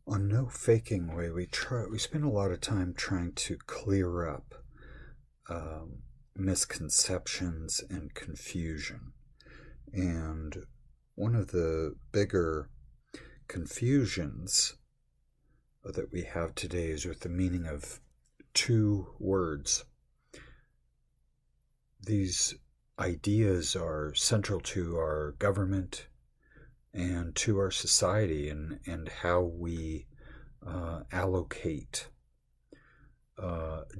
On No Faking Way, we spend a lot of time trying to clear up misconceptions and confusion. And one of the bigger confusions that we have today is with the meaning of two words. These ideas are central to our government and to our society, and how we allocate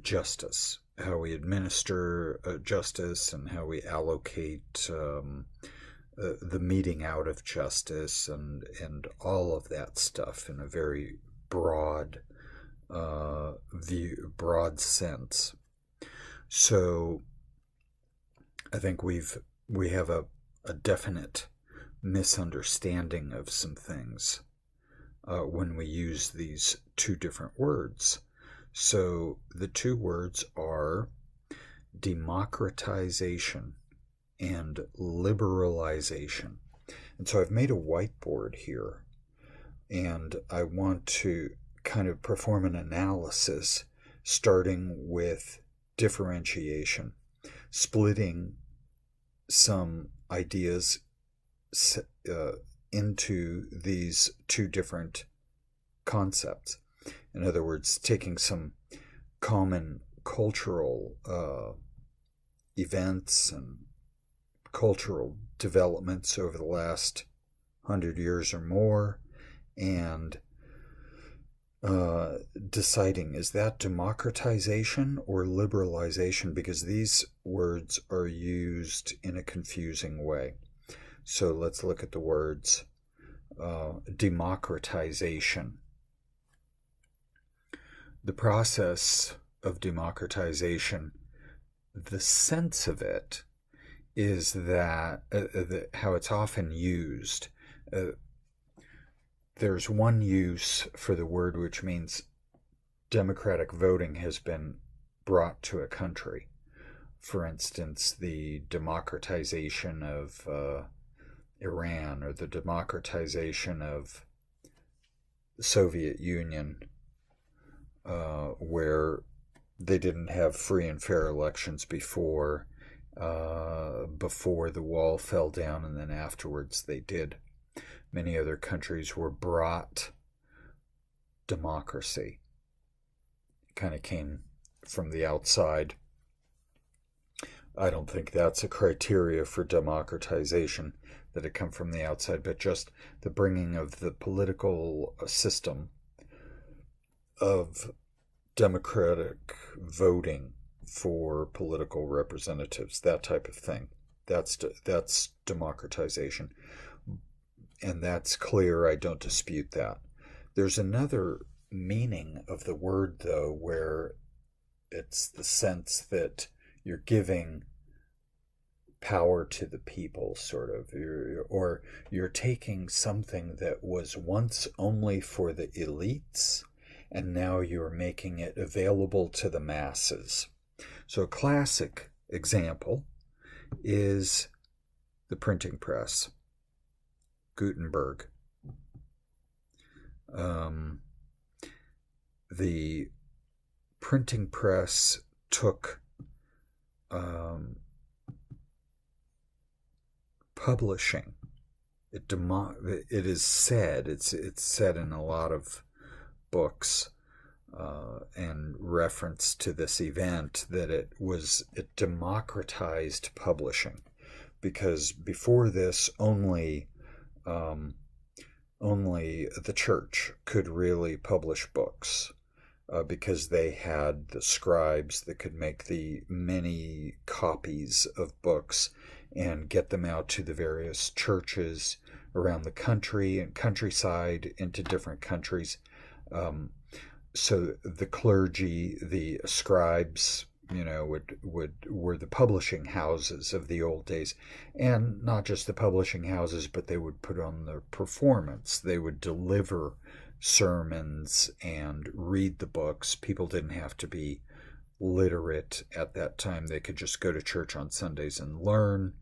justice, how we administer justice, and how we allocate the meting out of justice, and all of that stuff in a very broad broad sense. So I think we have a definite misunderstanding of some things when we use these two different words. So the two words are democratization and liberalization. And so I've made a whiteboard here, and I want to kind of perform an analysis starting with differentiation, splitting some ideas into these two different concepts. In other words, taking some common cultural events and cultural developments over the last 100 years or more, and deciding, is that democratization or liberalization? Because these words are used in a confusing way. So let's look at the words. Democratization. The process of democratization, the sense of it is that how it's often used. There's one use for the word, which means democratic voting has been brought to a country. For instance, the democratization of Iran, or the democratization of the Soviet Union, where they didn't have free and fair elections before the wall fell down, and then afterwards they did. Many other countries were brought democracy. It kind of came from the outside. I don't think that's a criteria for democratization, that it come from the outside, but just the bringing of the political system of democratic voting for political representatives, that type of thing. That's democratization. And that's clear. I don't dispute that. There's another meaning of the word, though, where it's the sense that you're giving power to the people, sort of, or you're taking something that was once only for the elites, and now you're making it available to the masses. So a classic example is the printing press. Gutenberg. The printing press took publishing. It is said, it's said in a lot of books and reference to this event, that it democratized publishing, because before this only the church could really publish books, because they had the scribes that could make the many copies of books and get them out to the various churches around the country and countryside, into different countries. So the clergy, the scribes, were the publishing houses of the old days. And not just the publishing houses, but they would put on the performance. They would deliver sermons and read the books. People didn't have to be literate at that time. They could just go to church on Sundays and learn,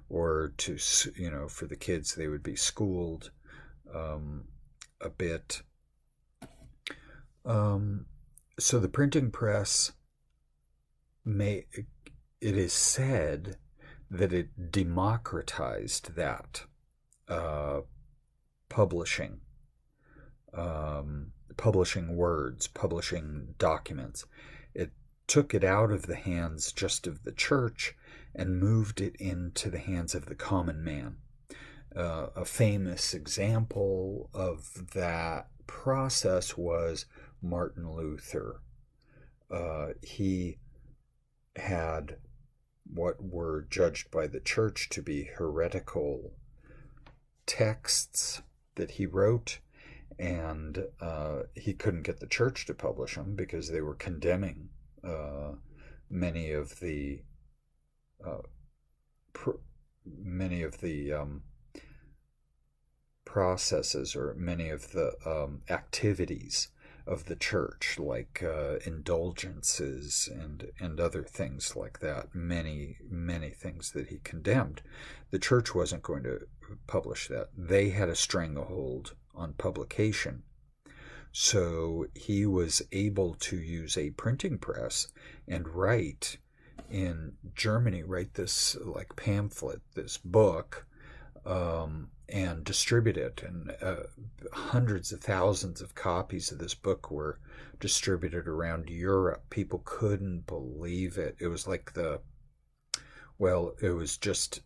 or for the kids, they would be schooled a bit. Um, so the printing press may, it is said that it democratized that uh, publishing, publishing words, publishing documents. It took it out of the hands just of the church and moved it into the hands of the common man. A famous example of that process was Martin Luther. He had what were judged by the church to be heretical texts that he wrote, and he couldn't get the church to publish them because they were condemning many of the uh, many of the processes, or many of the activities of the church, like indulgences and other things like that. Many things that he condemned. The church wasn't going to publish that. They had a stranglehold on publication. So he was able to use a printing press and write in Germany, write this like pamphlet, this book, and distribute it. And hundreds of thousands of copies of this book were distributed around Europe. People couldn't believe it. It was like it was just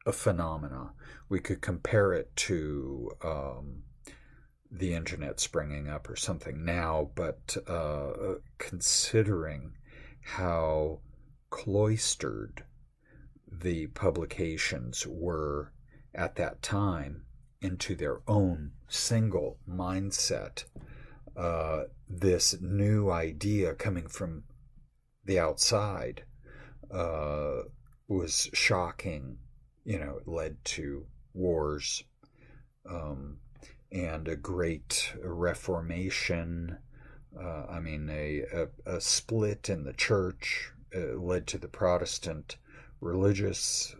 a phenomena. We could compare it to the internet springing up or something now, but considering how cloistered the publications were at that time into their own single mindset, this new idea coming from the outside was shocking. It led to wars, and a great reformation. A split in the church led to the Protestant religious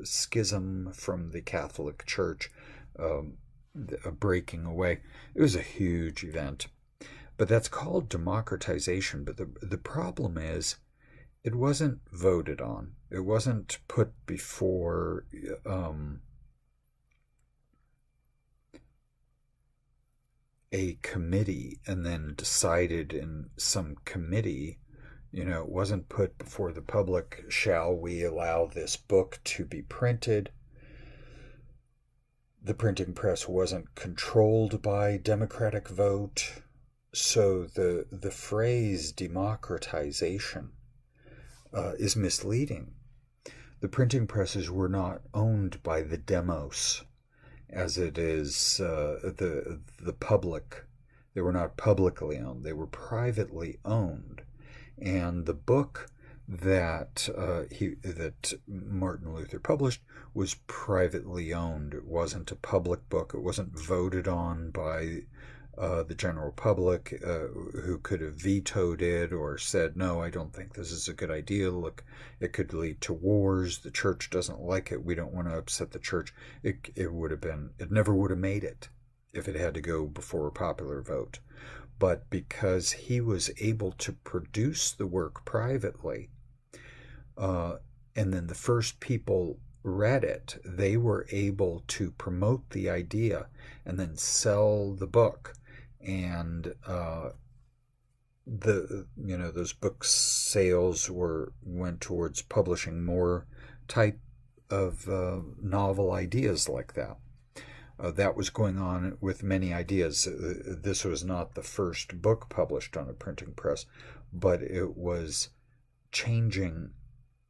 schism from the Catholic Church, a breaking away. It was a huge event. But that's called democratization. But the problem is, it wasn't voted on. It wasn't put before a committee and then decided in some committee. It wasn't put before the public, shall we allow this book to be printed? The printing press wasn't controlled by democratic vote. So the phrase democratization is misleading. The printing presses were not owned by the demos, as it is the public. They were not publicly owned. They were privately owned. And the book that Martin Luther published was privately owned. It wasn't a public book. It wasn't voted on by the general public, who could have vetoed it or said, no, I don't think this is a good idea. Look, it could lead to wars. The church doesn't like it. We don't want to upset the church. It never would have made it if it had to go before a popular vote. But because he was able to produce the work privately, and then the first people read it, they were able to promote the idea and then sell the book. And those book sales went towards publishing more type of novel ideas like that. That was going on with many ideas. This was not the first book published on a printing press, but it was changing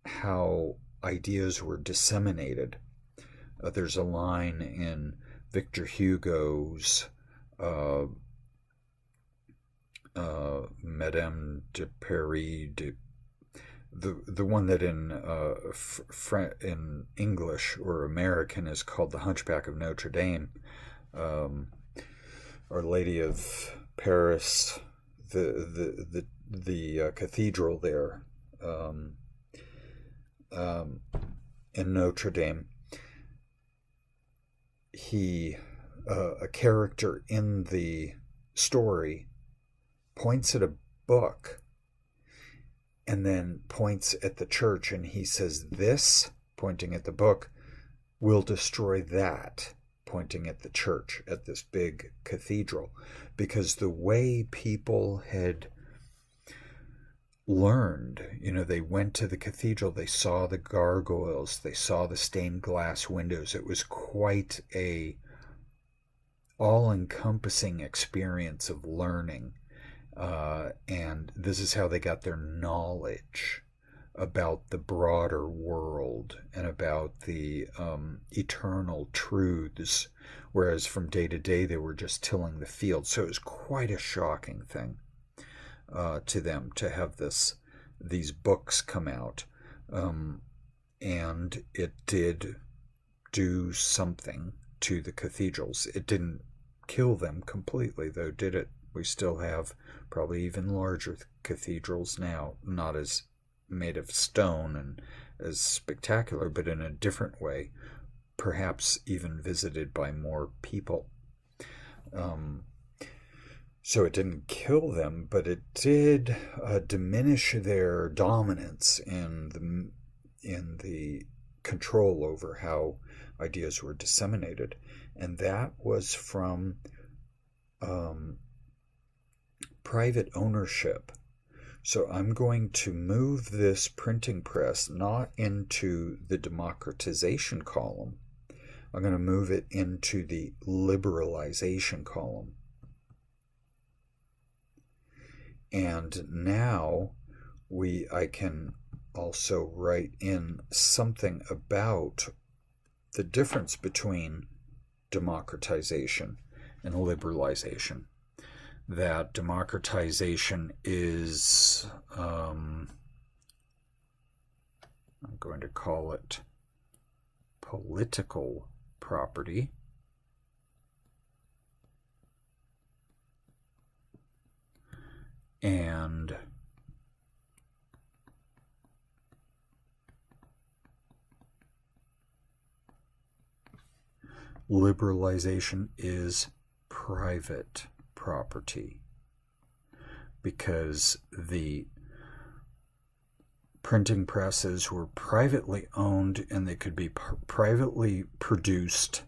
how ideas were disseminated. There's a line in Victor Hugo's Madame de Paris, the one that in English or American is called The Hunchback of Notre Dame, Our Lady of Paris, the cathedral there, in Notre Dame. A character in the story points at a book and then points at the church, and he says, this, pointing at the book, will destroy that, pointing at the church, at this big cathedral. Because the way people had learned, they went to the cathedral, they saw the gargoyles, they saw the stained glass windows. It was quite a all-encompassing experience of learning. And this is how they got their knowledge about the broader world and about the eternal truths, whereas from day to day they were just tilling the field. So it was quite a shocking thing to them to have these books come out, and it did do something to the cathedrals. It didn't kill them completely, though, did it? We still have probably even larger cathedrals now, not as made of stone and as spectacular, but in a different way, perhaps even visited by more people. So it didn't kill them, but it did diminish their dominance in the control over how ideas were disseminated. And that was from private ownership. So I'm going to move this printing press not into the democratization column. I'm going to move it into the liberalization column. And now I can also write in something about the difference between democratization and liberalization. That democratization is, I'm going to call it political property. And liberalization is private property, because the printing presses were privately owned and they could be privately produced,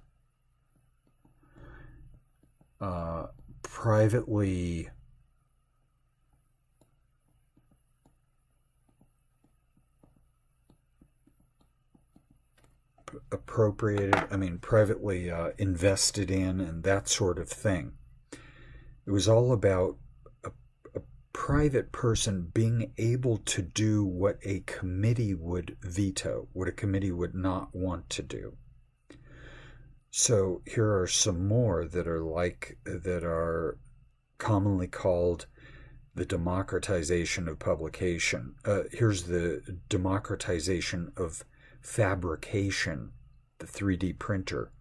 privately privately invested in, and that sort of thing. It was all about a private person being able to do what a committee would veto, what a committee would not want to do. So here are some more that are commonly called the democratization of publication. Here's the democratization of fabrication, the 3D printer.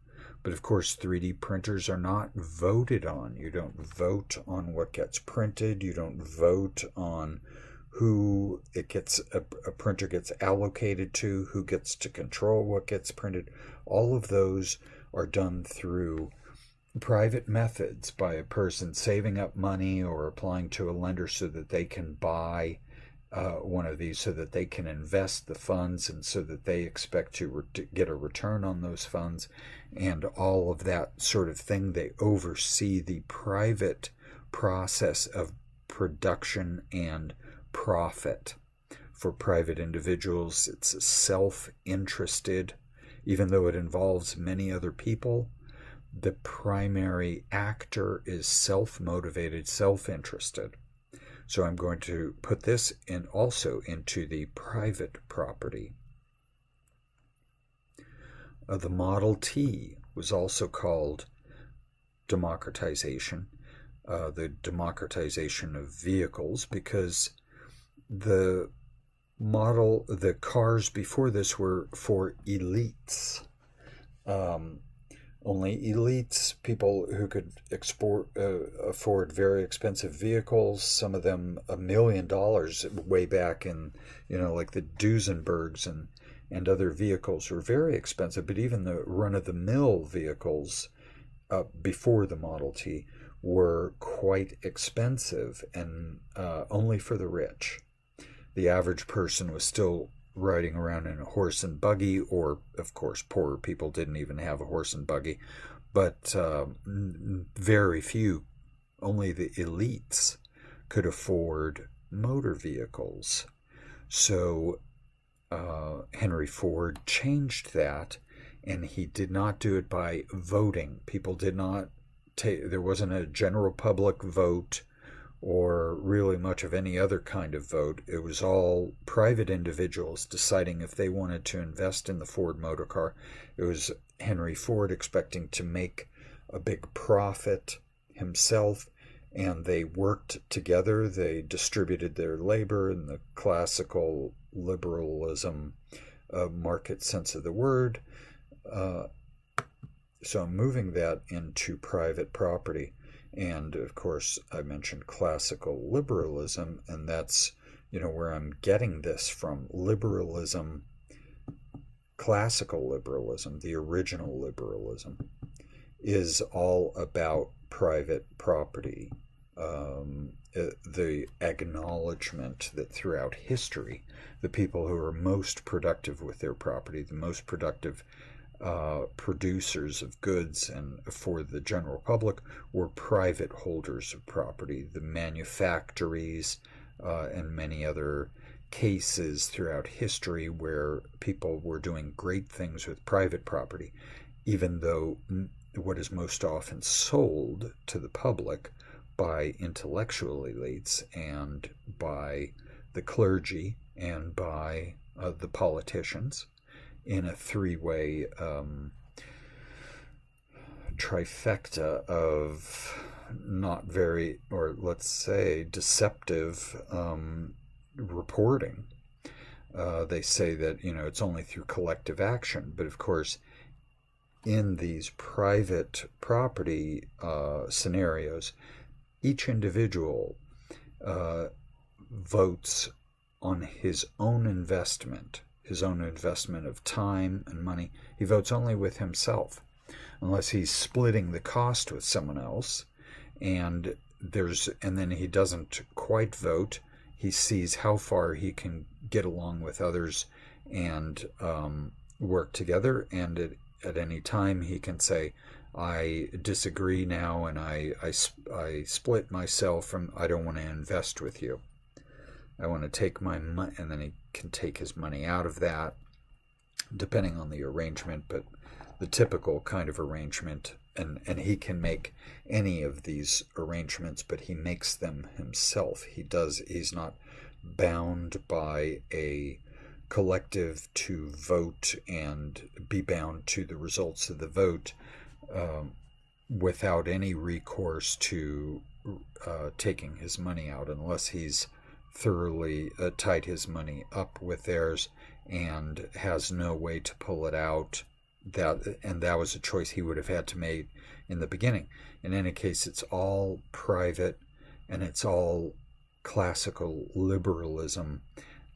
But of course, 3D printers are not voted on. You don't vote on what gets printed. You don't vote on who a printer gets allocated to, who gets to control what gets printed. All of those are done through private methods by a person saving up money or applying to a lender so that they can buy one of these, so that they can invest the funds and so that they expect to get a return on those funds and all of that sort of thing. They oversee the private process of production and profit. For private individuals, it's self-interested. Even though it involves many other people, the primary actor is self-motivated, self-interested. So I'm going to put this in also into the private property. The Model T was also called democratization, the democratization of vehicles, because the cars before this were for elites. Only elites, people who could afford very expensive vehicles, some of them $1 million way back in, like the Duesenbergs and other vehicles were very expensive. But even the run-of-the-mill vehicles before the Model T were quite expensive and only for the rich. The average person was still riding around in a horse and buggy, or, of course, poorer people didn't even have a horse and buggy, but very few, only the elites, could afford motor vehicles. So Henry Ford changed that, and he did not do it by voting. People did not take, there wasn't a general public vote or really much of any other kind of vote. It was all private individuals deciding if they wanted to invest in the Ford motor car. It was Henry Ford expecting to make a big profit himself, and they worked together. They distributed their labor in the classical liberalism market sense of the word. So I'm moving that into private property. And of course, I mentioned classical liberalism, and that's, where I'm getting this from. Liberalism, classical liberalism, the original liberalism, is all about private property. The acknowledgement that throughout history, the people who are most productive with their property, the most productive producers of goods and for the general public, were private holders of property. The manufactories and many other cases throughout history where people were doing great things with private property, even though what is most often sold to the public by intellectual elites and by the clergy and by the politicians in a three-way trifecta of not very, or let's say, deceptive reporting. They say that, it's only through collective action, but of course, in these private property scenarios, each individual votes on his own investment of time and money. He votes only with himself, unless he's splitting the cost with someone else, and then he doesn't quite vote. He sees how far he can get along with others and work together, and at any time he can say, I disagree now, and I split myself from, I don't want to invest with you. I want to take my money, and then he can take his money out of that, depending on the arrangement, but the typical kind of arrangement, and he can make any of these arrangements, but he makes them himself. He's not bound by a collective to vote and be bound to the results of the vote without any recourse to taking his money out, unless he's thoroughly tied his money up with theirs and has no way to pull it out. That was a choice he would have had to make in the beginning. In any case, it's all private, and it's all classical liberalism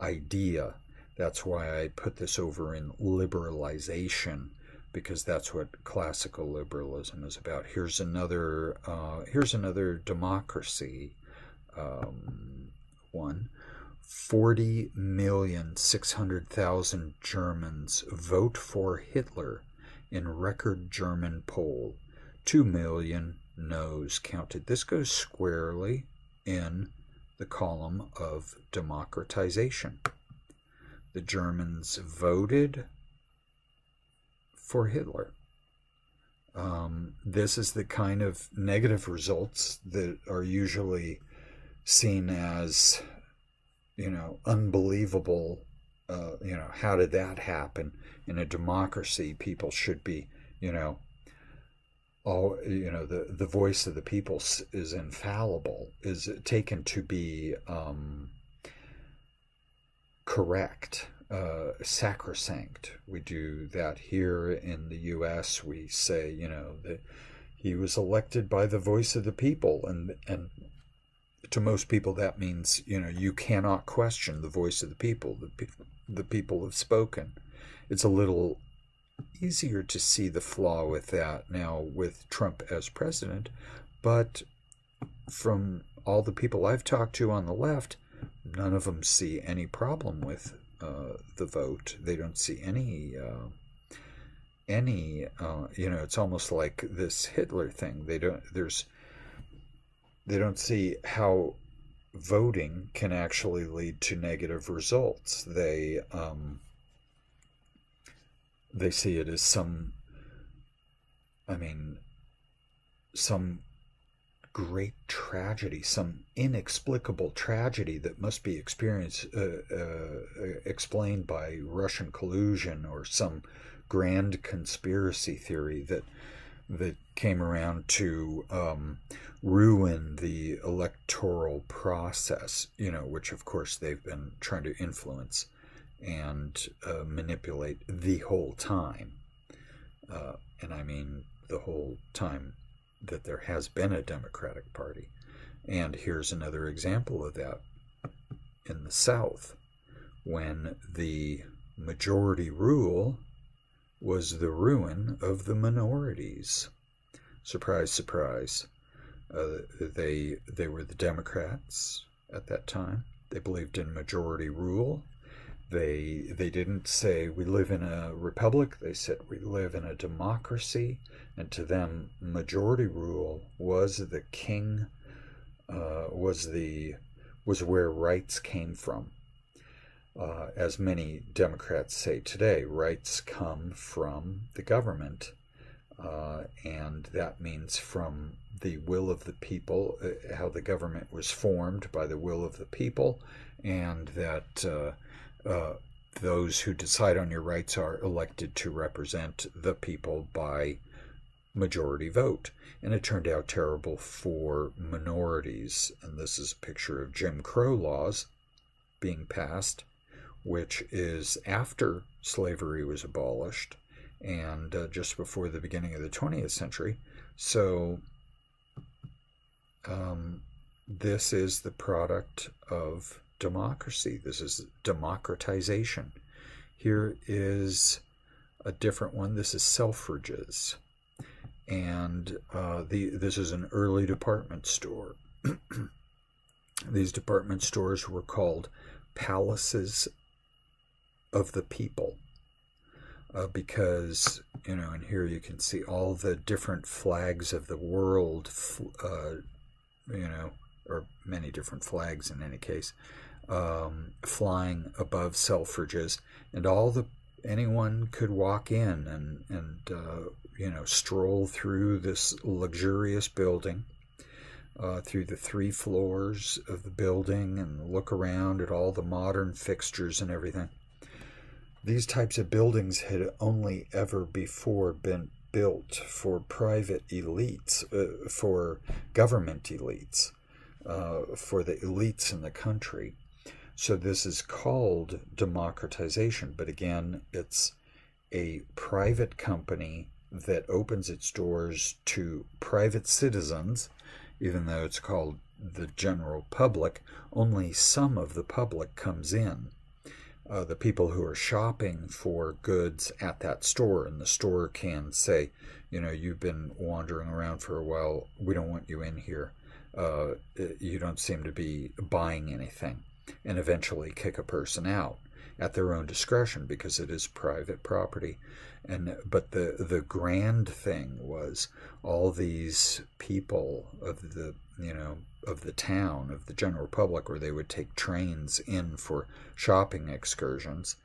idea. That's why I put this over in liberalization, because that's what classical liberalism is about. Here's another democracy one. 40,600,000 Germans vote for Hitler in record German poll. 2 million noes counted. This goes squarely in the column of democratization. The Germans voted for Hitler. This is the kind of negative results that are usually seen as, unbelievable. How did that happen? In a democracy, people should be, the voice of the people is infallible, is taken to be correct, sacrosanct. We do that here in the U.S. We say, that he was elected by the voice of the people, and to most people that means, you cannot question the voice of the people. The people have spoken. It's a little easier to see the flaw with that now with Trump as president, but from all the people I've talked to on the left, none of them see any problem with the vote. They don't see any, it's almost like this Hitler thing. They don't see how voting can actually lead to negative results. They see it as some great tragedy, some inexplicable tragedy that must be explained by Russian collusion or some grand conspiracy theory that came around to ruin the electoral process, which of course they've been trying to influence and manipulate the whole time. And I mean the whole time that there has been a Democratic Party. And here's another example of that in the South, when the majority rule was the ruin of the minorities. Surprise, surprise. They were the Democrats at that time. They believed in majority rule. They didn't say we live in a republic. They said we live in a democracy. And to them, majority rule was the king, was where rights came from. As many Democrats say today, rights come from the government, and that means from the will of the people, how the government was formed by the will of the people, and that those who decide on your rights are elected to represent the people by majority vote. And it turned out terrible for minorities. And this is a picture of Jim Crow laws being passed, which is after slavery was abolished and just before the beginning of the 20th century. So this is the product of democracy. This is democratization. Here is a different one. This is Selfridges. And this is an early department store. These department stores were called palaces of the people because, and here you can see all the different flags of the world, or many different flags in any case, flying above Selfridges, and anyone could walk in and stroll through this luxurious building, through the 3 floors of the building, and look around at all the modern fixtures and everything. These types of buildings had only ever before been built for private elites, for government elites, for the elites in the country. So this is called democratization, but again, it's a private company that opens its doors to private citizens. Even though it's called the general public, only some of the public comes in. The people who are shopping for goods at that store, and the store can say, you've been wandering around for a while, we don't want you in here. You don't seem to be buying anything, and eventually kick a person out at their own discretion because it is private property. But the grand thing was all these people of the town, of the general public, where they would take trains in for shopping excursions,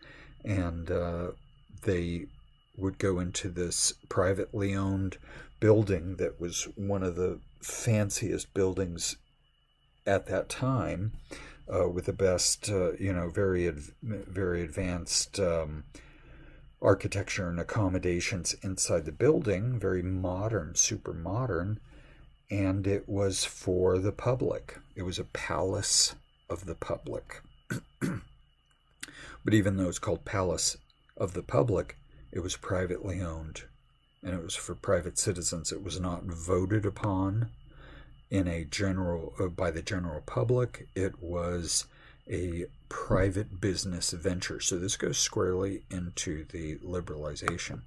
and they would go into this privately owned building that was one of the fanciest buildings at that time, with the best, very advanced architecture and accommodations inside the building, very modern, super modern, and it was for the public. It was a palace of the public. But even though it's called Palace of the Public, it was privately owned, and it was for private citizens. It was not voted upon in a by the general public. It was a private business venture. So this goes squarely into the liberalization.